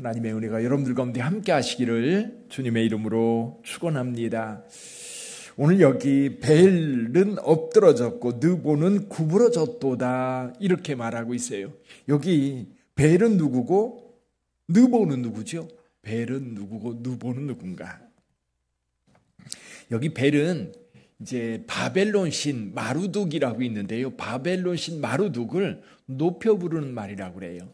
하나님의 은혜가 여러분들 가운데 함께 하시기를 주님의 이름으로 축원합니다. 오늘 여기 벨은 엎드러졌고 느보는 구부러졌도다 이렇게 말하고 있어요. 여기 벨은 누구고 느보는 누구죠? 벨은 누구고 느보는 누군가? 여기 벨은 이제 바벨론 신 마루둑이라고 있는데요. 바벨론 신 마루둑을 높여 부르는 말이라고 그래요.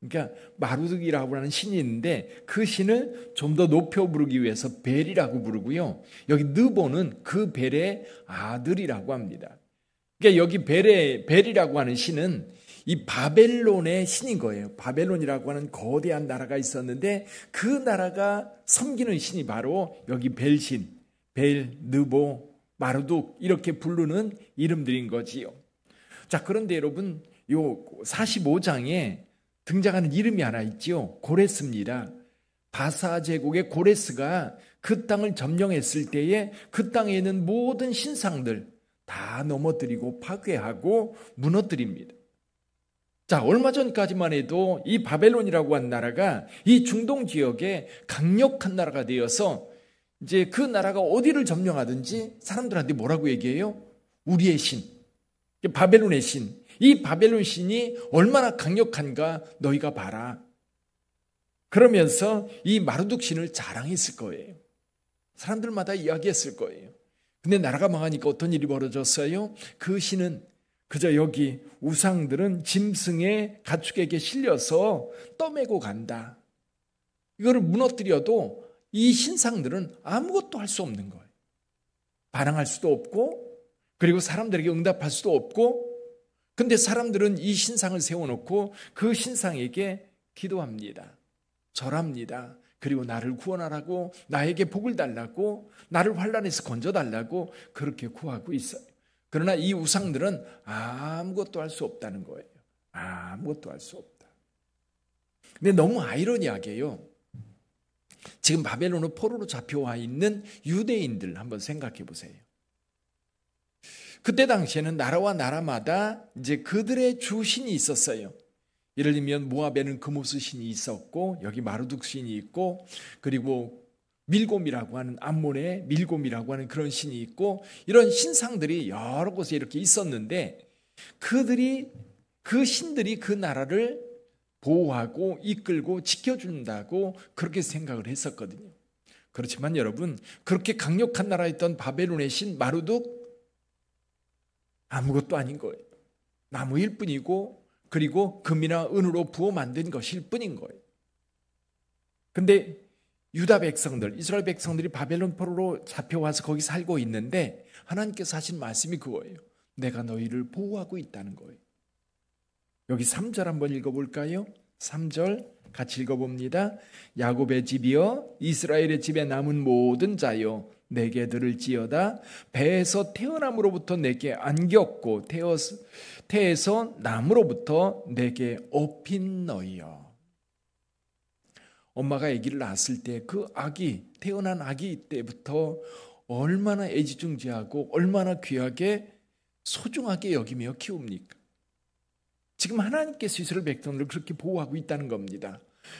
그러니까 마루둑이라고 하는 신이 있는데 그 신을 좀 더 높여 부르기 위해서 벨이라고 부르고요. 여기 느보는 그 벨의 아들이라고 합니다. 그러니까 여기 벨이라고 하는 신은 이 바벨론의 신인 거예요. 바벨론이라고 하는 거대한 나라가 있었는데 그 나라가 섬기는 신이 바로 여기 벨신, 벨, 느보, 마루둑 이렇게 부르는 이름들인 거지요. 자, 그런데 여러분 요 45장에 등장하는 이름이 하나 있지요. 고레스입니다. 바사 제국의 고레스가 그 땅을 점령했을 때에 그 땅에 있는 모든 신상들 다 넘어뜨리고 파괴하고 무너뜨립니다. 자, 얼마 전까지만 해도 이 바벨론이라고 한 나라가 이 중동 지역에 강력한 나라가 되어서 이제 그 나라가 어디를 점령하든지 사람들한테 뭐라고 얘기해요? 우리의 신, 바벨론의 신. 이 바벨론 신이 얼마나 강력한가 너희가 봐라. 그러면서 이 마루둑 신을 자랑했을 거예요. 사람들마다 이야기했을 거예요. 근데 나라가 망하니까 어떤 일이 벌어졌어요? 그 신은 그저 여기 우상들은 짐승의 가축에게 실려서 떠매고 간다. 이거를 무너뜨려도 이 신상들은 아무것도 할 수 없는 거예요. 반항할 수도 없고 그리고 사람들에게 응답할 수도 없고 근데 사람들은 이 신상을 세워놓고 그 신상에게 기도합니다. 절합니다. 그리고 나를 구원하라고 나에게 복을 달라고 나를 환난에서 건져달라고 그렇게 구하고 있어요. 그러나 이 우상들은 아무것도 할 수 없다는 거예요. 아무것도 할 수 없다. 근데 너무 아이러니하게요. 지금 바벨론으로 포로로 잡혀와 있는 유대인들 한번 생각해 보세요. 그때 당시에는 나라와 나라마다 이제 그들의 주신이 있었어요. 예를 들면 모압에는 그모스 신이 있었고 여기 마루둑 신이 있고 그리고 밀곰이라고 하는 암몬의 밀곰이라고 하는 그런 신이 있고 이런 신상들이 여러 곳에 이렇게 있었는데 그 신들이 그 나라를 보호하고 이끌고 지켜준다고 그렇게 생각을 했었거든요. 그렇지만 여러분 그렇게 강력한 나라였던 바벨론의 신 마루둑 아무것도 아닌 거예요. 나무일 뿐이고 그리고 금이나 은으로 부어 만든 것일 뿐인 거예요. 근데 유다 백성들, 이스라엘 백성들이 바벨론 포로로 잡혀와서 거기 살고 있는데 하나님께서 하신 말씀이 그거예요. 내가 너희를 보호하고 있다는 거예요. 여기 3절 한번 읽어볼까요? 3절 같이 읽어봅니다. 야곱의 집이여 이스라엘의 집에 남은 모든 자여 내게 들을지어다. 배에서 태어남으로부터 내게 안겼고 태에서 남으로부터 내게 업힌 너희여. 엄마가 아기를 낳았을 때 그 아기 태어난 아기 때부터 얼마나 애지중지하고 얼마나 귀하게 소중하게 여기며 키웁니까? 지금 하나님께서 이스라엘 백성들을 그렇게 보호하고 있다는 겁니다.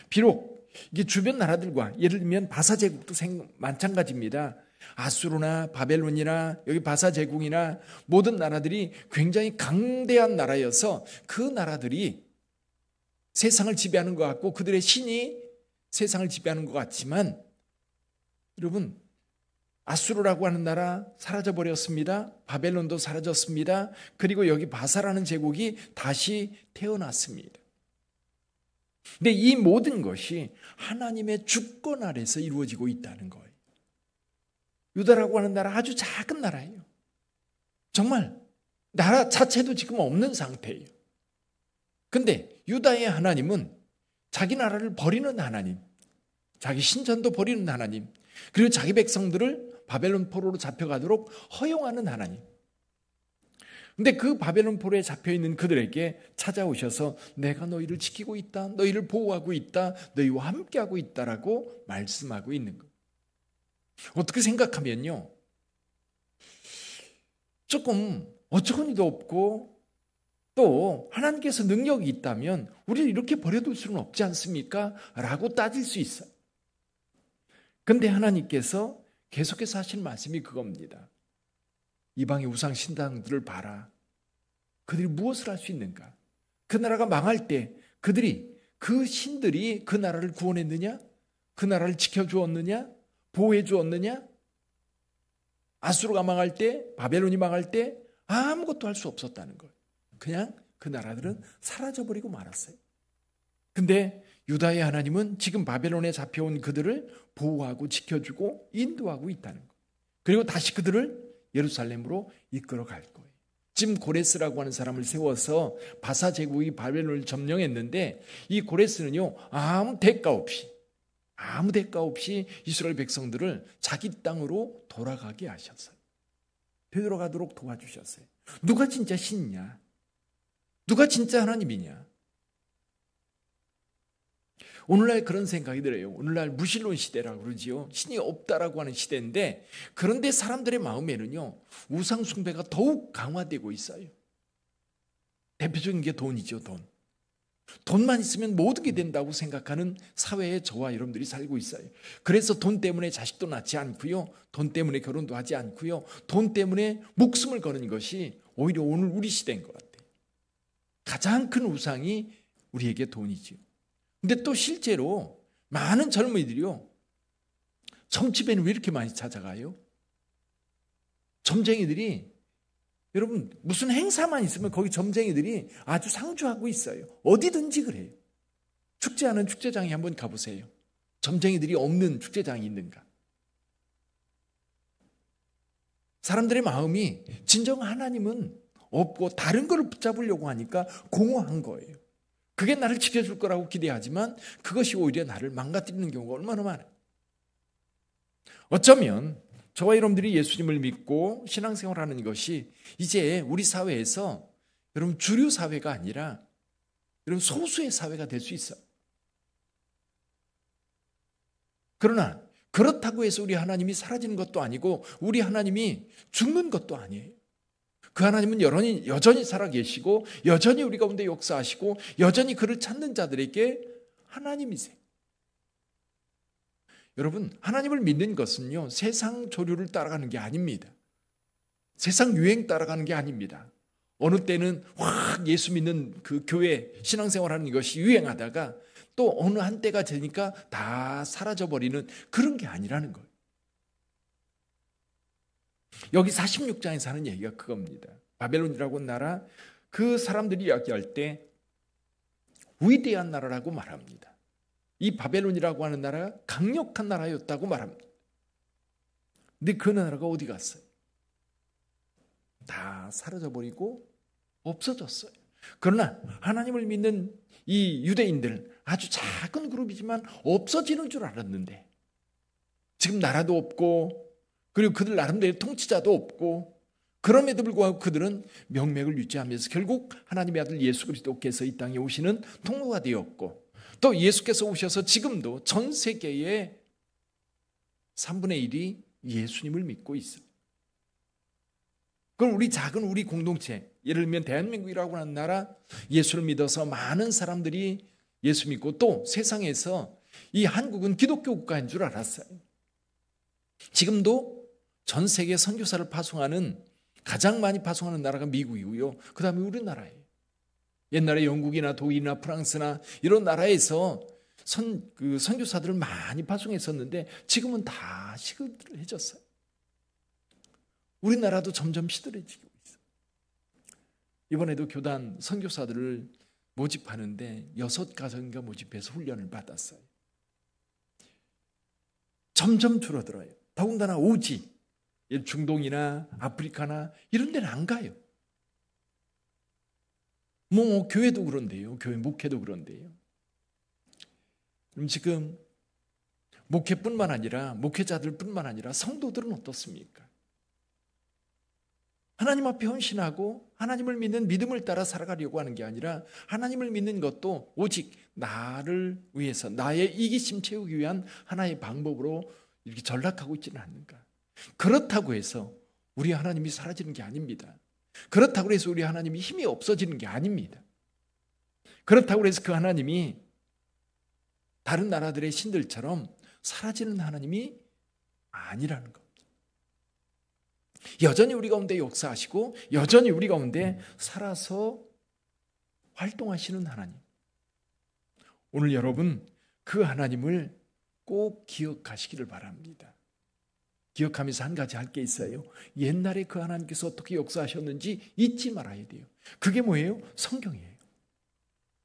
비록 이게 주변 나라들과 예를 들면 바사 제국도 마찬가지입니다. 아수르나 바벨론이나 여기 바사 제국이나 모든 나라들이 굉장히 강대한 나라여서 그 나라들이 세상을 지배하는 것 같고 그들의 신이 세상을 지배하는 것 같지만 여러분 아수르라고 하는 나라 사라져버렸습니다. 바벨론도 사라졌습니다. 그리고 여기 바사라는 제국이 다시 태어났습니다. 근데 이 모든 것이 하나님의 주권 아래서 이루어지고 있다는 거예요. 유다라고 하는 나라 아주 작은 나라예요. 정말 나라 자체도 지금 없는 상태예요. 근데 유다의 하나님은 자기 나라를 버리는 하나님, 자기 신전도 버리는 하나님, 그리고 자기 백성들을 바벨론 포로로 잡혀가도록 허용하는 하나님. 근데 그 바벨론 포로에 잡혀있는 그들에게 찾아오셔서 내가 너희를 지키고 있다, 너희를 보호하고 있다, 너희와 함께하고 있다라고 말씀하고 있는 것. 어떻게 생각하면요, 조금 어처구니도 없고 또 하나님께서 능력이 있다면 우리를 이렇게 버려둘 수는 없지 않습니까? 라고 따질 수 있어요. 근데 하나님께서 계속해서 하신 말씀이 그겁니다. 이방의 우상 신당들을 봐라. 그들이 무엇을 할 수 있는가? 그 나라가 망할 때 그 신들이 그 나라를 구원했느냐? 그 나라를 지켜주었느냐? 보호해 주었느냐? 아수르가 망할 때, 바벨론이 망할 때 아무것도 할 수 없었다는 거예요. 그냥 그 나라들은 사라져버리고 말았어요. 근데 유다의 하나님은 지금 바벨론에 잡혀온 그들을 보호하고 지켜주고 인도하고 있다는 거예요. 그리고 다시 그들을 예루살렘으로 이끌어갈 거예요. 지금 고레스라고 하는 사람을 세워서 바사 제국이 바벨론을 점령했는데 이 고레스는요, 아무 대가 없이 이스라엘 백성들을 자기 땅으로 돌아가게 하셨어요. 되돌아가도록 도와주셨어요. 누가 진짜 신이냐? 누가 진짜 하나님이냐? 오늘날 그런 생각이 들어요. 오늘날 무신론 시대라고 그러지요. 신이 없다라고 하는 시대인데, 그런데 사람들의 마음에는요, 우상 숭배가 더욱 강화되고 있어요. 대표적인 게 돈이죠, 돈. 돈만 있으면 모든 게 된다고 생각하는 사회에 저와 여러분들이 살고 있어요. 그래서 돈 때문에 자식도 낳지 않고요, 돈 때문에 결혼도 하지 않고요, 돈 때문에 목숨을 거는 것이 오히려 오늘 우리 시대인 것 같아요. 가장 큰 우상이 우리에게 돈이죠. 근데 또 실제로 많은 젊은이들이요, 점집에는 왜 이렇게 많이 찾아가요? 점쟁이들이, 여러분, 무슨 행사만 있으면 거기 점쟁이들이 아주 상주하고 있어요. 어디든지 그래요. 축제하는 축제장에 한번 가보세요. 점쟁이들이 없는 축제장이 있는가? 사람들의 마음이 진정 하나님은 없고 다른 걸 붙잡으려고 하니까 공허한 거예요. 그게 나를 지켜줄 거라고 기대하지만 그것이 오히려 나를 망가뜨리는 경우가 얼마나 많아요. 어쩌면 저와 여러분들이 예수님을 믿고 신앙생활하는 것이 이제 우리 사회에서 여러분 주류 사회가 아니라 여러분 소수의 사회가 될 수 있어요. 그러나 그렇다고 해서 우리 하나님이 사라지는 것도 아니고 우리 하나님이 죽는 것도 아니에요. 그 하나님은 여전히 살아계시고 여전히 우리 가운데 역사하시고 여전히 그를 찾는 자들에게 하나님이세요. 여러분, 하나님을 믿는 것은요, 세상 조류를 따라가는 게 아닙니다. 세상 유행 따라가는 게 아닙니다. 어느 때는 확 예수 믿는 그 교회 신앙생활하는 것이 유행하다가 또 어느 한때가 되니까 다 사라져버리는 그런 게 아니라는 거예요. 여기 46장에서 하는 얘기가 그겁니다. 바벨론이라고 하는 나라, 그 사람들이 이야기할 때 위대한 나라라고 말합니다. 이 바벨론이라고 하는 나라가 강력한 나라였다고 말합니다. 근데 그 나라가 어디 갔어요? 다 사라져버리고 없어졌어요. 그러나 하나님을 믿는 이 유대인들은 아주 작은 그룹이지만 없어지는 줄 알았는데 지금 나라도 없고 그리고 그들 나름대로 통치자도 없고 그럼에도 불구하고 그들은 명맥을 유지하면서 결국 하나님의 아들 예수 그리스도께서 이 땅에 오시는 통로가 되었고 또 예수께서 오셔서 지금도 전 세계의 3분의 1이 예수님을 믿고 있어요. 그럼 우리 작은 우리 공동체, 예를 들면 대한민국이라고 하는 나라, 예수를 믿어서 많은 사람들이 예수 믿고 또 세상에서 이 한국은 기독교 국가인 줄 알았어요. 지금도 전 세계 선교사를 파송하는 가장 많이 파송하는 나라가 미국이고요. 그 다음에 우리나라예요. 옛날에 영국이나 독일이나 프랑스나 이런 나라에서 선교사들을 많이 파송했었는데 지금은 다 시들해졌어요. 우리나라도 점점 시들해지고 있어요. 이번에도 교단 선교사들을 모집하는데 6가정인가 모집해서 훈련을 받았어요. 점점 줄어들어요. 더군다나 오지 중동이나 아프리카나 이런 데는 안 가요. 뭐 교회도 그런데요. 교회 목회도 그런데요. 그럼 지금 목회뿐만 아니라 목회자들뿐만 아니라 성도들은 어떻습니까? 하나님 앞에 헌신하고 하나님을 믿는 믿음을 따라 살아가려고 하는 게 아니라 하나님을 믿는 것도 오직 나를 위해서 나의 이기심 채우기 위한 하나의 방법으로 이렇게 전락하고 있지는 않는가. 그렇다고 해서 우리 하나님이 사라지는 게 아닙니다. 그렇다고 해서 우리 하나님이 힘이 없어지는 게 아닙니다. 그렇다고 해서 그 하나님이 다른 나라들의 신들처럼 사라지는 하나님이 아니라는 겁니다. 여전히 우리 가운데 역사하시고 여전히 우리 가운데 살아서 활동하시는 하나님. 오늘 여러분 그 하나님을 꼭 기억하시기를 바랍니다. 기억하면서 한 가지 할 게 있어요. 옛날에 그 하나님께서 어떻게 역사하셨는지 잊지 말아야 돼요. 그게 뭐예요? 성경이에요.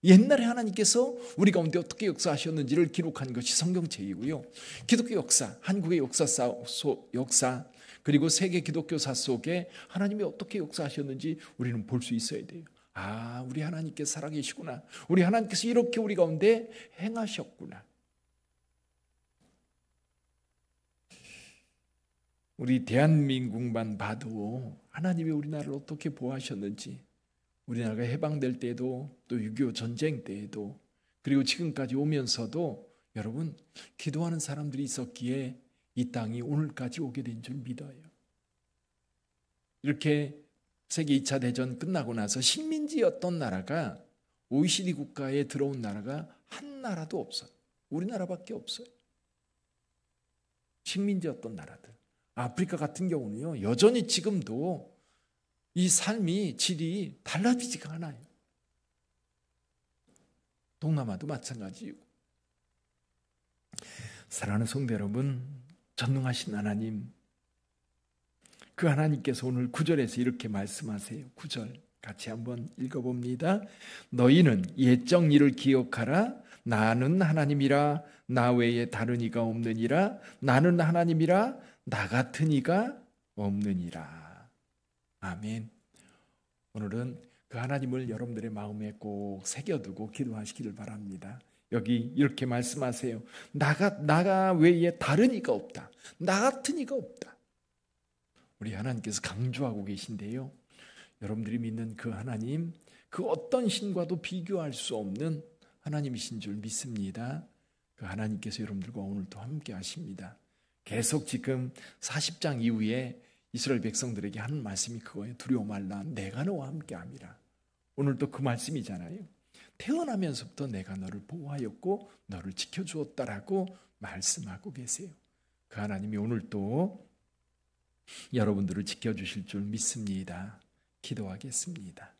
옛날에 하나님께서 우리 가운데 어떻게 역사하셨는지를 기록한 것이 성경책이고요. 기독교 역사, 한국의 역사, 그리고 세계 기독교사 속에 하나님이 어떻게 역사하셨는지 우리는 볼 수 있어야 돼요. 아, 우리 하나님께서 살아계시구나. 우리 하나님께서 이렇게 우리 가운데 행하셨구나. 우리 대한민국만 봐도 하나님이 우리나라를 어떻게 보호하셨는지, 우리나라가 해방될 때도 또 6.25 전쟁 때에도 그리고 지금까지 오면서도 여러분 기도하는 사람들이 있었기에 이 땅이 오늘까지 오게 된 줄 믿어요. 이렇게 세계 2차 대전 끝나고 나서 식민지였던 나라가 OECD 국가에 들어온 나라가 한 나라도 없어요. 우리나라밖에 없어요. 식민지였던 나라들. 아프리카 같은 경우는요, 여전히 지금도 이 삶이 질이 달라지지가 않아요. 동남아도 마찬가지고. 사랑하는 성도 여러분, 전능하신 하나님, 그 하나님께서 오늘 9절에서 이렇게 말씀하세요. 9절 같이 한번 읽어봅니다. 너희는 옛적 일을 기억하라. 나는 하나님이라. 나 외에 다른 이가 없느니라. 나는 하나님이라. 나 같은 이가 없느니라. 아멘. 오늘은 그 하나님을 여러분들의 마음에 꼭 새겨두고 기도하시기를 바랍니다. 여기 이렇게 말씀하세요. 나가 외에 다른 이가 없다. 나 같은 이가 없다. 우리 하나님께서 강조하고 계신데요. 여러분들이 믿는 그 하나님, 그 어떤 신과도 비교할 수 없는 하나님이신 줄 믿습니다. 그 하나님께서 여러분들과 오늘도 함께 하십니다. 계속 지금 40장 이후에 이스라엘 백성들에게 하는 말씀이 그거예요. 두려워 말라. 내가 너와 함께 함이라. 오늘도 그 말씀이잖아요. 태어나면서부터 내가 너를 보호하였고 너를 지켜주었다라고 말씀하고 계세요. 그 하나님이 오늘도 여러분들을 지켜주실 줄 믿습니다. 기도하겠습니다.